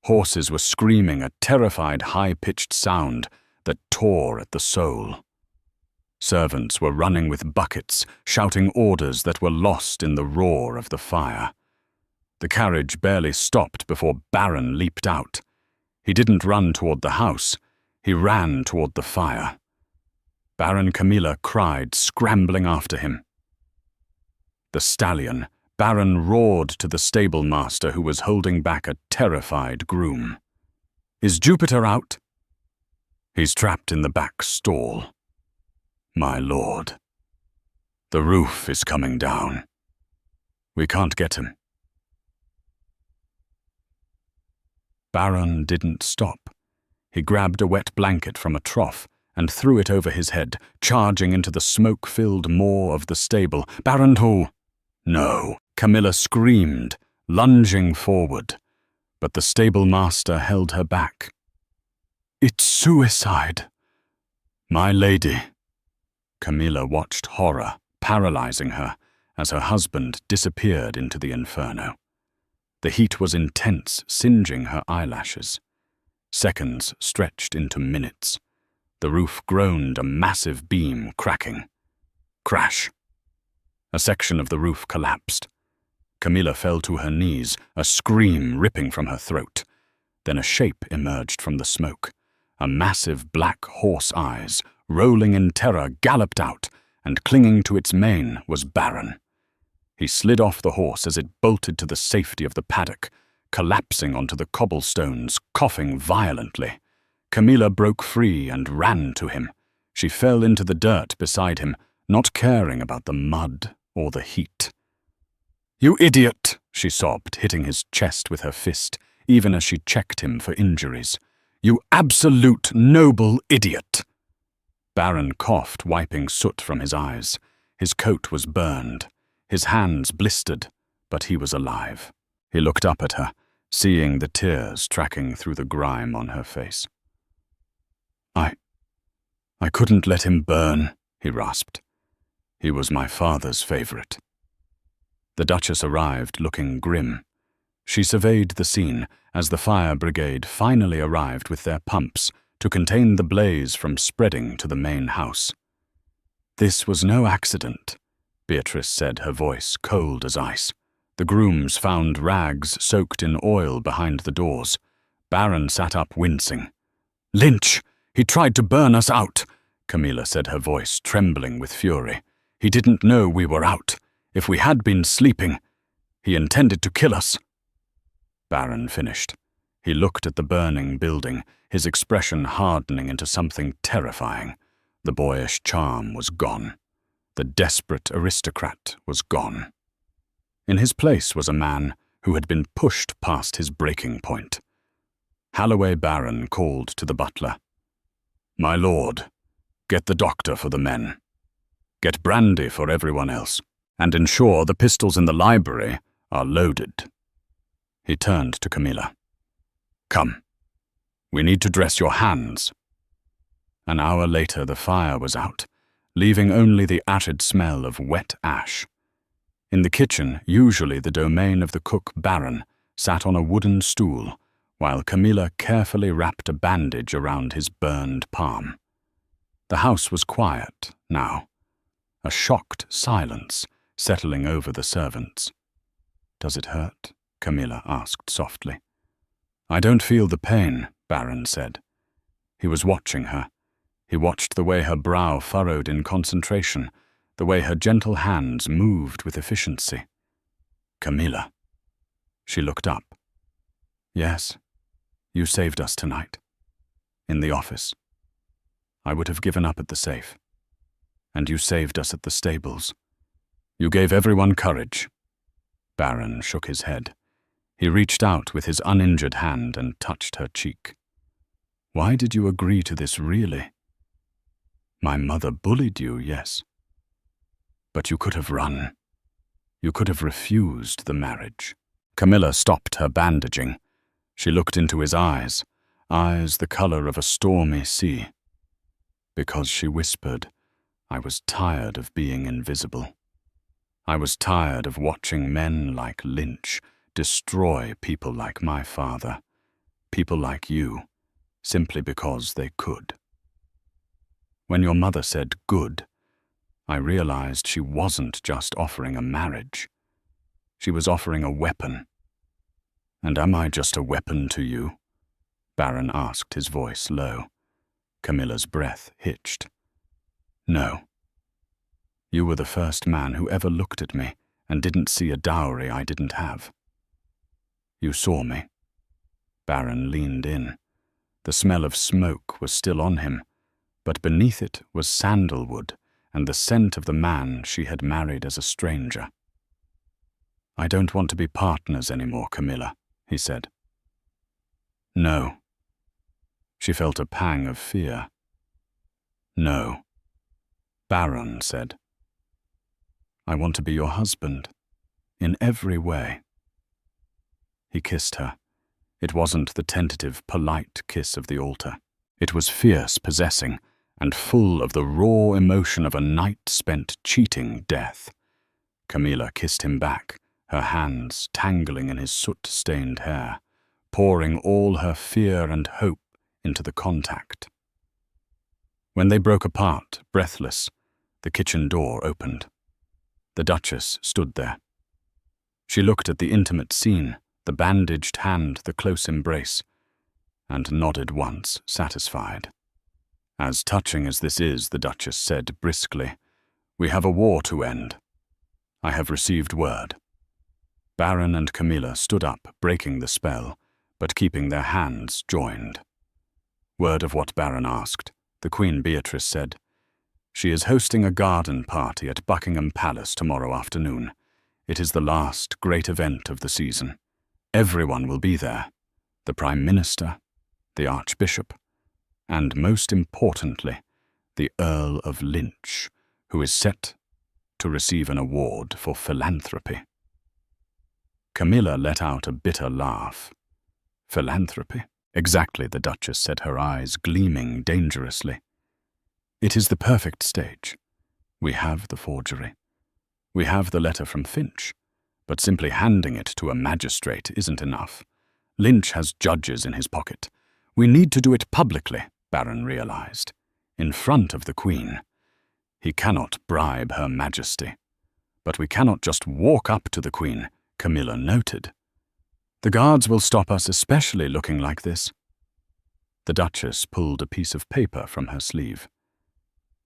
Horses were screaming a terrified high-pitched sound that tore at the soul. Servants were running with buckets, shouting orders that were lost in the roar of the fire. The carriage barely stopped before Baron leaped out. He didn't run toward the house. He ran toward the fire. Baron Camilla cried, scrambling after him. The stallion, Baron roared to the stable-master who was holding back a terrified groom. Is Jupiter out? He's trapped in the back stall, My lord, the roof is coming down. We can't get him. Baron didn't stop. He grabbed a wet blanket from a trough and threw it over his head, charging into the smoke-filled maw of the stable. Baron who? No, Camilla screamed, lunging forward, but the stable master held her back. It's suicide. My lady. Camilla watched horror paralyzing her as her husband disappeared into the inferno. The heat was intense, singeing her eyelashes. Seconds stretched into minutes. The roof groaned, a massive beam cracking. Crash. A section of the roof collapsed. Camilla fell to her knees, a scream ripping from her throat. Then a shape emerged from the smoke. A massive black horse eyes, rolling in terror, galloped out, and clinging to its mane was Baron. He slid off the horse as it bolted to the safety of the paddock, collapsing onto the cobblestones, coughing violently. Camilla broke free and ran to him. She fell into the dirt beside him, not caring about the mud or the heat. "You idiot!" she sobbed, hitting his chest with her fist, even as she checked him for injuries. "You absolute noble idiot!" Baron coughed, wiping soot from his eyes. His coat was burned, his hands blistered, but he was alive. He looked up at her, seeing the tears tracking through the grime on her face. I couldn't let him burn," he rasped. "He was my father's favorite." The Duchess arrived, looking grim. She surveyed the scene as the fire brigade finally arrived with their pumps to contain the blaze from spreading to the main house. "This was no accident," Beatrice said, her voice cold as ice. The grooms found rags soaked in oil behind the doors. Baron sat up, wincing. "Lynch! He tried to burn us out," Camilla said, her voice trembling with fury. "He didn't know we were out. If we had been sleeping, he intended to kill us." Baron finished. He looked at the burning building, his expression hardening into something terrifying. The boyish charm was gone. The desperate aristocrat was gone. In his place was a man who had been pushed past his breaking point. Holloway Baron called to the butler. "My lord, get the doctor for the men. Get brandy for everyone else, and ensure the pistols in the library are loaded." He turned to Camilla. "Come, we need to dress your hands." An hour later the fire was out, leaving only the acrid smell of wet ash. In the kitchen, usually the domain of the cook Baron, sat on a wooden stool, while Camilla carefully wrapped a bandage around his burned palm. The house was quiet now, a shocked silence settling over the servants. "Does it hurt?" Camilla asked softly. "I don't feel the pain," Baron said. He was watching her. He watched the way her brow furrowed in concentration, the way her gentle hands moved with efficiency. "Camilla." She looked up. "Yes, you saved us tonight. In the office. I would have given up at the safe. And you saved us at the stables. You gave everyone courage." Baron shook his head. He reached out with his uninjured hand and touched her cheek. "Why did you agree to this, really? My mother bullied you, yes. But you could have run. You could have refused the marriage." Camilla stopped her bandaging. She looked into his eyes the color of a stormy sea. Because, she whispered, I was tired of being invisible. I was tired of watching men like Lynch destroy people like my father, people like you, simply because they could. When your mother said good, I realized she wasn't just offering a marriage. She was offering a weapon. "And am I just a weapon to you?" Baron asked, his voice low. Camilla's breath hitched. "No. You were the first man who ever looked at me and didn't see a dowry I didn't have. You saw me." Baron leaned in. The smell of smoke was still on him, but beneath it was sandalwood and the scent of the man she had married as a stranger. "I don't want to be partners anymore, Camilla," he said. "No." She felt a pang of fear. "No." Baron said, "I want to be your husband, in every way." He kissed her. It wasn't the tentative, polite kiss of the altar. It was fierce, possessing, and full of the raw emotion of a night spent cheating death. Camilla kissed him back, her hands tangling in his soot-stained hair, pouring all her fear and hope into the contact. When they broke apart, breathless, the kitchen door opened. The Duchess stood there. She looked at the intimate scene, the bandaged hand, the close embrace, and nodded once, satisfied. "As touching as this is," the Duchess said briskly, "we have a war to end. I have received word." Baron and Camilla stood up, breaking the spell, but keeping their hands joined. "Word of what?" Baron asked. The Queen Beatrice said, "She is hosting a garden party at Buckingham Palace tomorrow afternoon. It is the last great event of the season. Everyone will be there. The Prime Minister, the Archbishop, and most importantly, the Earl of Lynch, who is set to receive an award for philanthropy." Camilla let out a bitter laugh. "Philanthropy?" "Exactly," the Duchess said, her eyes gleaming dangerously. "It is the perfect stage. We have the forgery. We have the letter from Finch, but simply handing it to a magistrate isn't enough. Lynch has judges in his pocket. We need to do it publicly," Baron realized, "in front of the Queen. He cannot bribe Her Majesty. But we cannot just walk up to the Queen," Camilla noted. "The guards will stop us, especially looking like this." The Duchess pulled a piece of paper from her sleeve.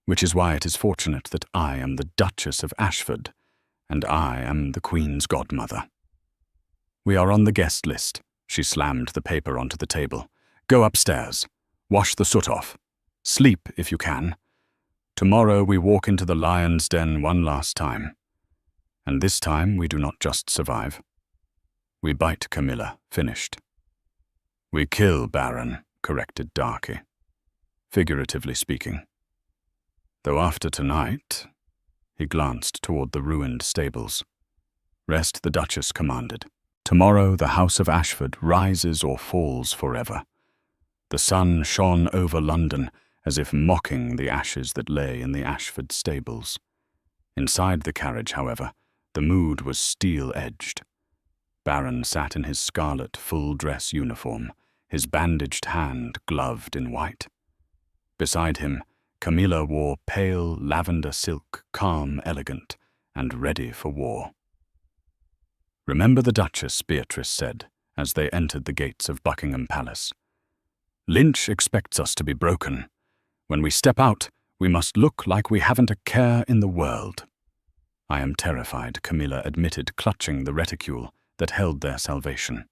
"Which is why it is fortunate that I am the Duchess of Ashford, and I am the Queen's godmother. We are on the guest list." She slammed the paper onto the table. "Go upstairs. Wash the soot off. Sleep if you can. Tomorrow we walk into the lion's den one last time. And this time we do not just survive. We bite." Camilla finished. "We kill, Baron," corrected Darky. "Figuratively speaking. Though after tonight—" He glanced toward the ruined stables. "Rest," the Duchess commanded. "Tomorrow the House of Ashford rises or falls forever." The sun shone over London, as if mocking the ashes that lay in the Ashford stables. Inside the carriage, however, the mood was steel-edged. Baron sat in his scarlet full-dress uniform, his bandaged hand gloved in white. Beside him, Camilla wore pale lavender silk, calm, elegant, and ready for war. "Remember the Duchess," Beatrice said, as they entered the gates of Buckingham Palace. "Lynch expects us to be broken. When we step out, we must look like we haven't a care in the world." "I am terrified," Camilla admitted, clutching the reticule that held their salvation.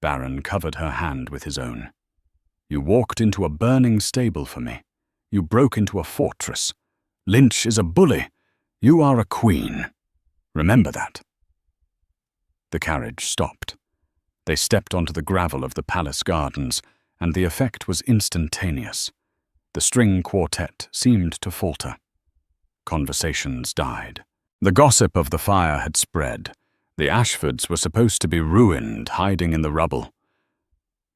Baron covered her hand with his own. "You walked into a burning stable for me. You broke into a fortress. Lynch is a bully. You are a queen. Remember that." The carriage stopped. They stepped onto the gravel of the palace gardens, and the effect was instantaneous. The string quartet seemed to falter. Conversations died. The gossip of the fire had spread. The Ashfords were supposed to be ruined, hiding in the rubble.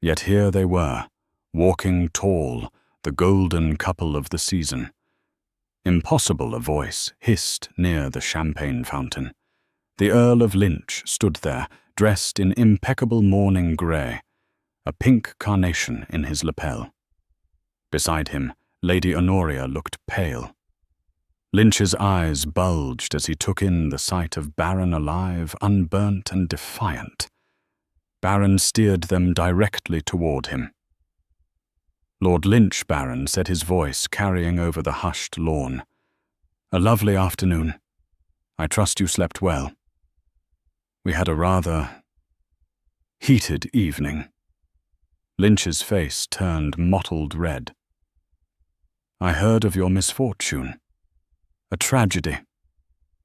Yet here they were, walking tall, the golden couple of the season. "Impossible," a voice hissed near the champagne fountain. The Earl of Lynch stood there, dressed in impeccable mourning grey, a pink carnation in his lapel. Beside him, Lady Honoria looked pale. Lynch's eyes bulged as he took in the sight of Baron alive, unburnt and defiant. Baron steered them directly toward him. "Lord Lynch," Baron said, his voice carrying over the hushed lawn. "A lovely afternoon. I trust you slept well. We had a rather heated evening." Lynch's face turned mottled red. "I heard of your misfortune." A tragedy.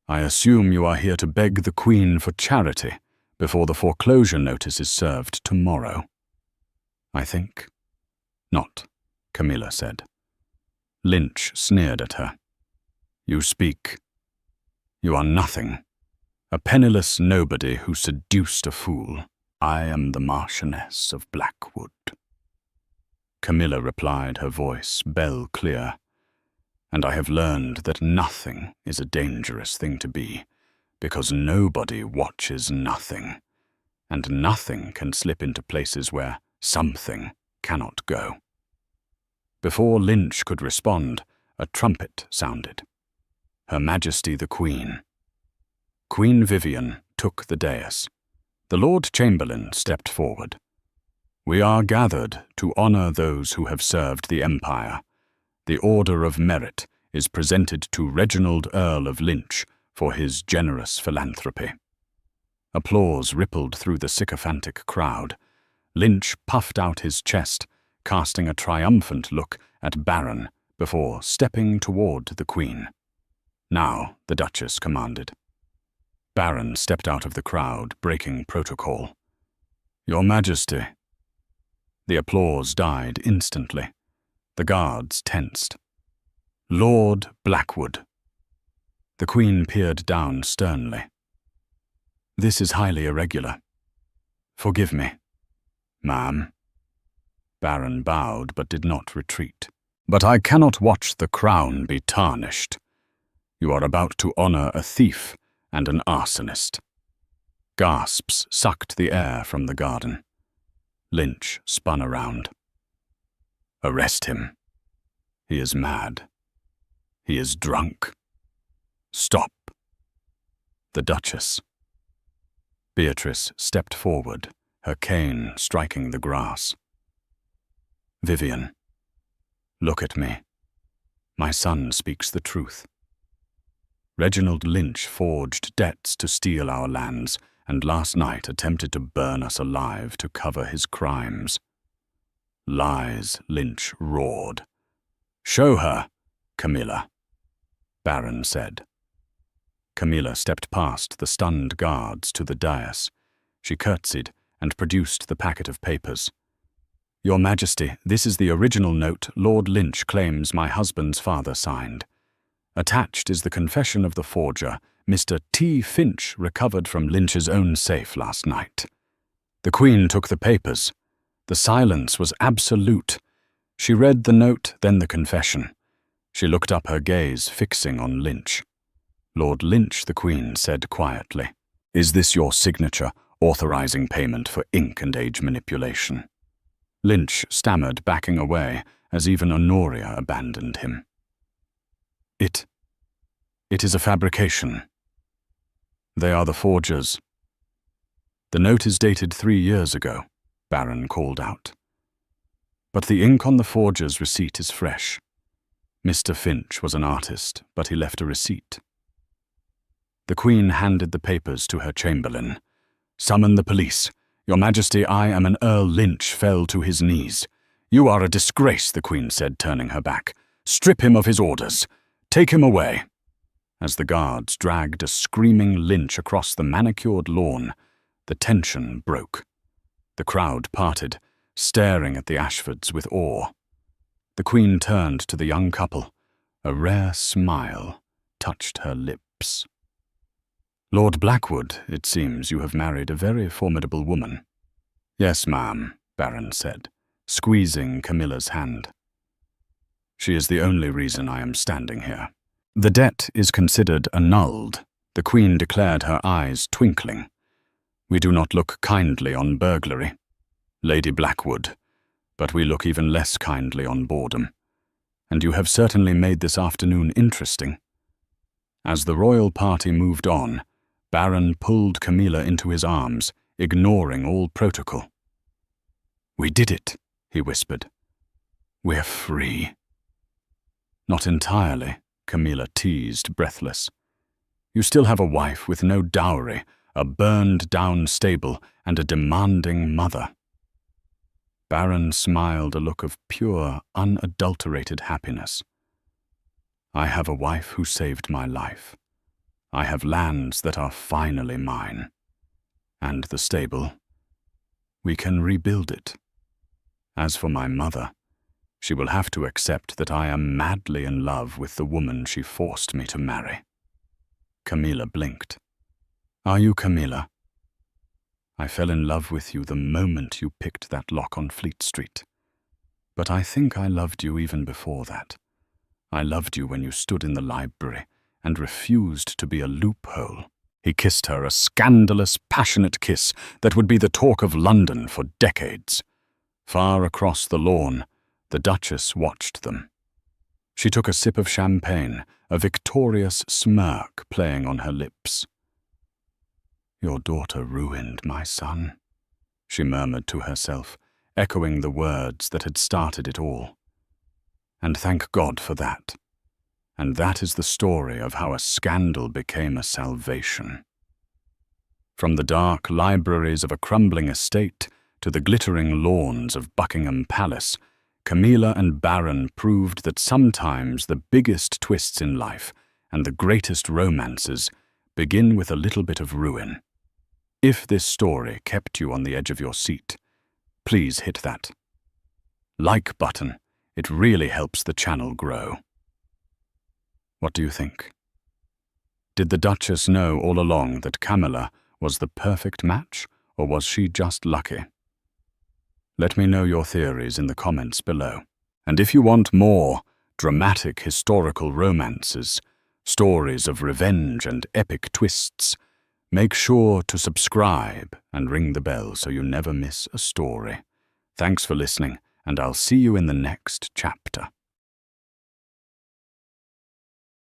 I assume you are here to beg the Queen for charity before the foreclosure notice is served tomorrow. I think. Not, Camilla said. Lynch sneered at her. You speak. You are nothing. A penniless nobody who seduced a fool. I am the Marchioness of Blackwood. Camilla replied, her voice bell clear. And I have learned that nothing is a dangerous thing to be, because nobody watches nothing, and nothing can slip into places where something cannot go. Before Lynch could respond, a trumpet sounded. Her Majesty the Queen. Queen Vivian took the dais. The Lord Chamberlain stepped forward. We are gathered to honor those who have served the Empire. The Order of Merit is presented to Reginald Earl of Lynch for his generous philanthropy. Applause rippled through the sycophantic crowd. Lynch puffed out his chest, casting a triumphant look at Baron before stepping toward the Queen. Now, the Duchess commanded. Baron stepped out of the crowd, breaking protocol. Your Majesty. The applause died instantly. The guards tensed. Lord Blackwood. The Queen peered down sternly. This is highly irregular. Forgive me. Ma'am. Baron bowed but did not retreat. But I cannot watch the crown be tarnished. You are about to honor a thief and an arsonist. Gasps sucked the air from the garden. Lynch spun around. Arrest him. He is mad. He is drunk. Stop. The Duchess. Beatrice stepped forward, her cane striking the grass. Vivian, look at me. My son speaks the truth. Reginald Lynch forged debts to steal our lands, and last night attempted to burn us alive to cover his crimes. Lies, Lynch roared. Show her, Camilla, Baron said. Camilla stepped past the stunned guards to the dais. She curtsied and produced the packet of papers. Your Majesty, this is the original note Lord Lynch claims my husband's father signed. Attached is the confession of the forger, Mr. T. Finch, recovered from Lynch's own safe last night. The Queen took the papers. The silence was absolute. She read the note, then the confession. She looked up, her gaze fixing on Lynch. Lord Lynch, the Queen said quietly, Is this your signature authorizing payment for ink and age manipulation? Lynch stammered, backing away, as even Honoria abandoned him. It is a fabrication. They are the forgers. The note is dated 3 years ago, Baron called out. But the ink on the forger's receipt is fresh. Mr. Finch was an artist, but he left a receipt. The Queen handed the papers to her chamberlain. Summon the police. Your Majesty, I am an Earl Lynch, fell to his knees. You are a disgrace, the Queen said, turning her back. Strip him of his orders. Take him away. As the guards dragged a screaming Lynch across the manicured lawn, the tension broke. The crowd parted, staring at the Ashfords with awe. The Queen turned to the young couple. A rare smile touched her lips. Lord Blackwood, it seems you have married a very formidable woman. Yes, ma'am, Baron said, squeezing Camilla's hand. She is the only reason I am standing here. The debt is considered annulled, the Queen declared, her eyes twinkling. We do not look kindly on burglary, Lady Blackwood, but we look even less kindly on boredom. And you have certainly made this afternoon interesting. As the royal party moved on, Baron pulled Camilla into his arms, ignoring all protocol. We did it, he whispered. We're free. Not entirely, Camilla teased, breathless. You still have a wife with no dowry, a burned-down stable, and a demanding mother. Baron smiled, a look of pure, unadulterated happiness. I have a wife who saved my life. I have lands that are finally mine. And the stable, we can rebuild it. As for my mother, she will have to accept that I am madly in love with the woman she forced me to marry. Camilla blinked. Are you Camilla? I fell in love with you the moment you picked that lock on Fleet Street. But I think I loved you even before that. I loved you when you stood in the library and refused to be a loophole. He kissed her, a scandalous, passionate kiss that would be the talk of London for decades. Far across the lawn, the Duchess watched them. She took a sip of champagne, a victorious smirk playing on her lips. Your daughter ruined my son, she murmured to herself, echoing the words that had started it all. And thank God for that. And that is the story of how a scandal became a salvation. From the dark libraries of a crumbling estate to the glittering lawns of Buckingham Palace, Camilla and Baron proved that sometimes the biggest twists in life and the greatest romances begin with a little bit of ruin. If this story kept you on the edge of your seat, please hit that like button. It really helps the channel grow. What do you think? Did the Duchess know all along that Camilla was the perfect match, or was she just lucky? Let me know your theories in the comments below. And if you want more dramatic historical romances, stories of revenge and epic twists, make sure to subscribe and ring the bell so you never miss a story. Thanks for listening, and I'll see you in the next chapter.